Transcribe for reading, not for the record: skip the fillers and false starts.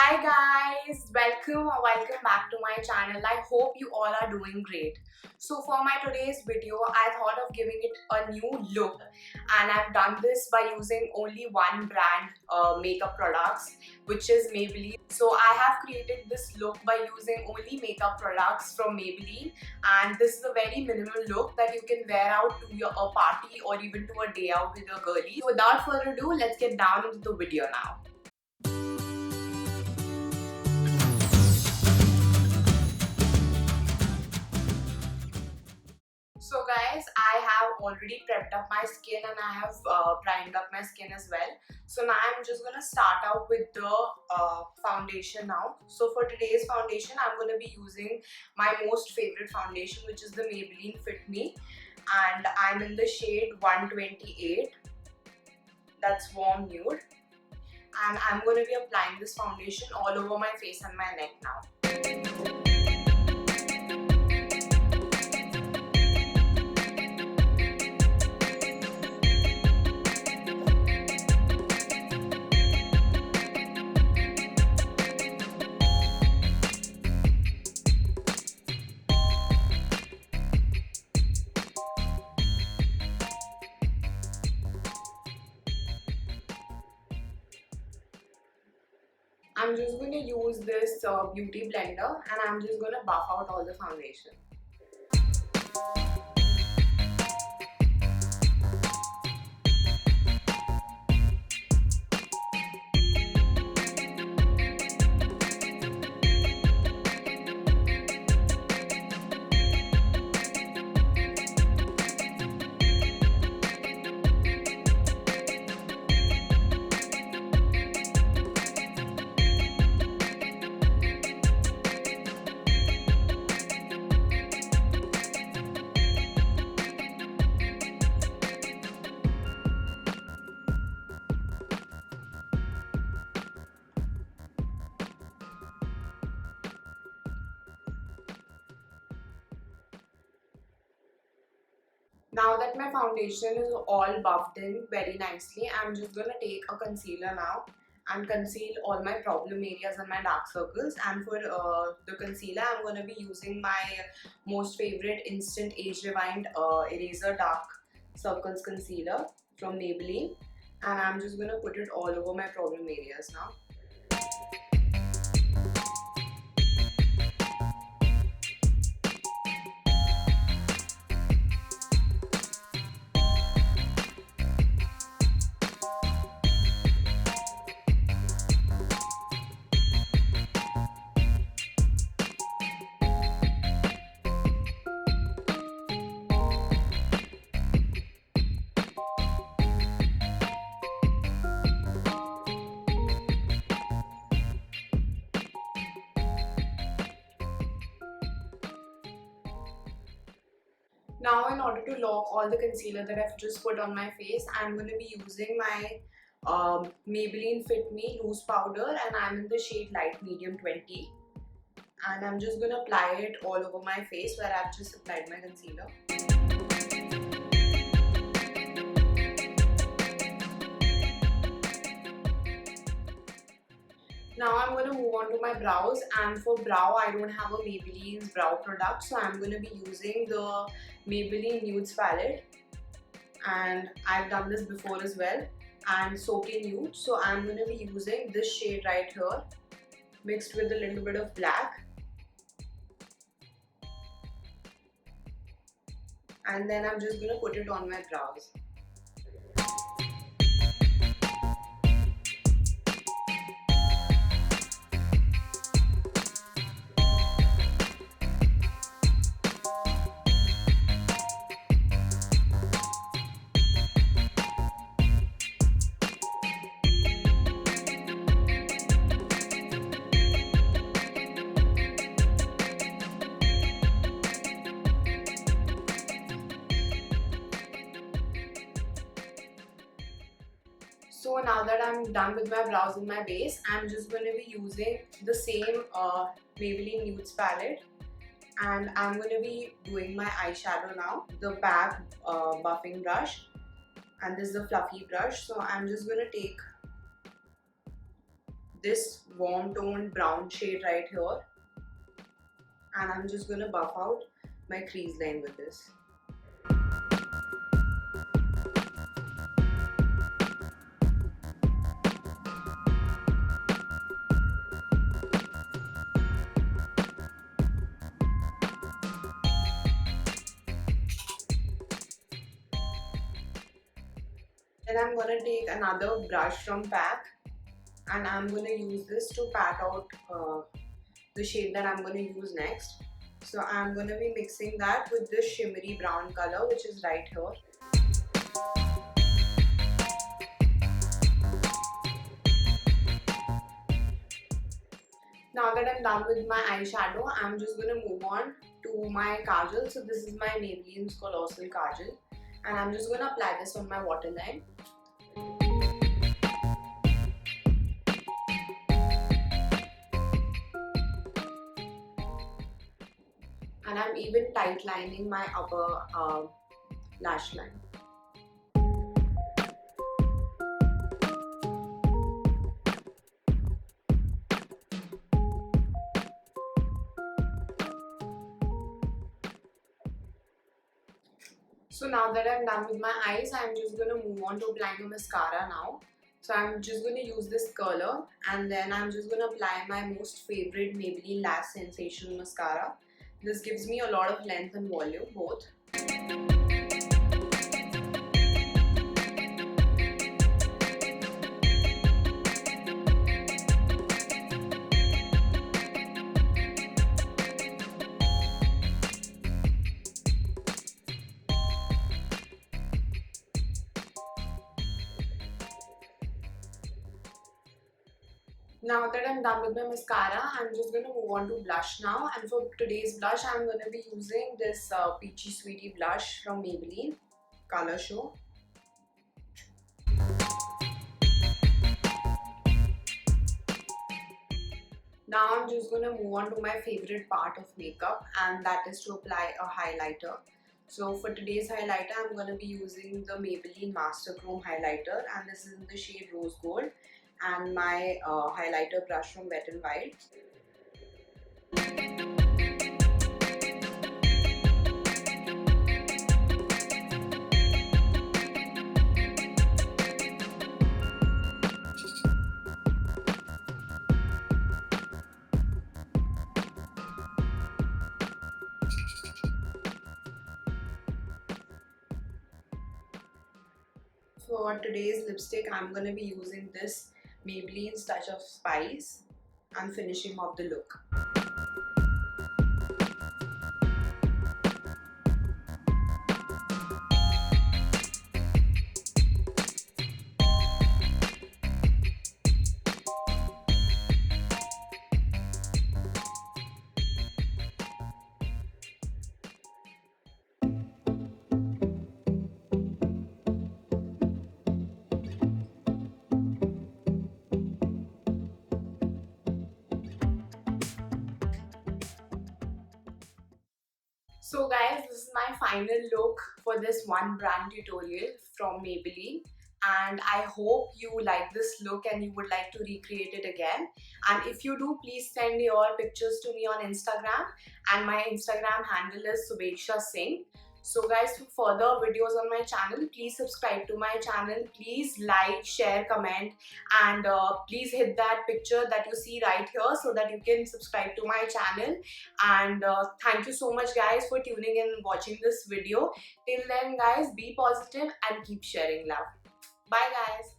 Hi guys, welcome back to my channel. I hope you all are doing great. So for my today's video, I thought of giving it a new look, and I've done this by using only one brand makeup products, which is Maybelline. So I have created this look by using only makeup products from Maybelline, and this is a very minimal look that you can wear out to a party or even to a day out with your girlies. So without further ado, let's get down into the video now. So guys, I have already prepped up my skin and I have primed up my skin as well. So now I'm just going to start out with the foundation now. So for today's foundation, I'm going to be using my most favorite foundation, which is the Maybelline Fit Me. And I'm in the shade 128. That's warm nude. And I'm going to be applying this foundation all over my face and my neck now. I'm just going to use this beauty blender and I'm just going to buff out all the foundation. Now that my foundation is all buffed in very nicely, I'm just going to take a concealer now and conceal all my problem areas and my dark circles. And for the concealer, I'm going to be using my most favorite Instant Age Rewind Eraser Dark Circles Concealer from Maybelline. And I'm just going to put it all over my problem areas now. Now in order to lock all the concealer that I've just put on my face, I'm going to be using my Maybelline Fit Me Loose Powder, and I'm in the shade Light Medium 20. And I'm just going to apply it all over my face where I've just applied my concealer. Now I'm going to move on to my brows, and for brow I don't have a Maybelline's brow product, so I'm going to be using the Maybelline Nudes palette, and I've done this before as well, and Soak in Nude. So I'm going to be using this shade right here mixed with a little bit of black, and then I'm just going to put it on my brows. So now that I'm done with my brows and my base, I'm just going to be using the same Maybelline Nudes palette, and I'm going to be doing my eyeshadow now, the back buffing brush, and this is the fluffy brush. So I'm just going to take this warm toned brown shade right here, and I'm just gonna buff out my crease line with this. Then I'm gonna take another brush from pack, and I'm gonna use this to pat out the shade that I'm gonna use next. So I'm gonna be mixing that with this shimmery brown color, which is right here. Now that I'm done with my eyeshadow, I'm just gonna move on to my Kajal. So this is my Maybelline's Colossal Kajal, and I'm just gonna apply this on my waterline. And I'm even tight lining my upper lash line. So now that I'm done with my eyes, I'm just going to move on to applying a mascara now. So I'm just going to use this curler, and then I'm just going to apply my most favorite Maybelline Lash Sensational Mascara. This gives me a lot of length and volume both. Now that I'm done with my mascara, I'm just going to move on to blush now. And for today's blush, I'm going to be using this Peachy Sweetie blush from Maybelline Color Show. Now I'm just going to move on to my favorite part of makeup, and that is to apply a highlighter. So for today's highlighter, I'm going to be using the Maybelline Master Chrome highlighter, and this is in the shade Rose Gold, and my highlighter brush from Wet n Wild. For today's lipstick, I'm going to be using this Maybelline's Touch of Spice and finishing off the look. So guys, this is my final look for this one brand tutorial from Maybelline, and I hope you like this look and you would like to recreate it again. And if you do, please send your pictures to me on Instagram, and my Instagram handle is Shubheksha Singh. So guys, for further videos on my channel, please subscribe to my channel. Please like, share, comment, and please hit that picture that you see right here so that you can subscribe to my channel. And thank you so much guys for tuning in and watching this video. Till then guys, be positive and keep sharing love. Bye guys.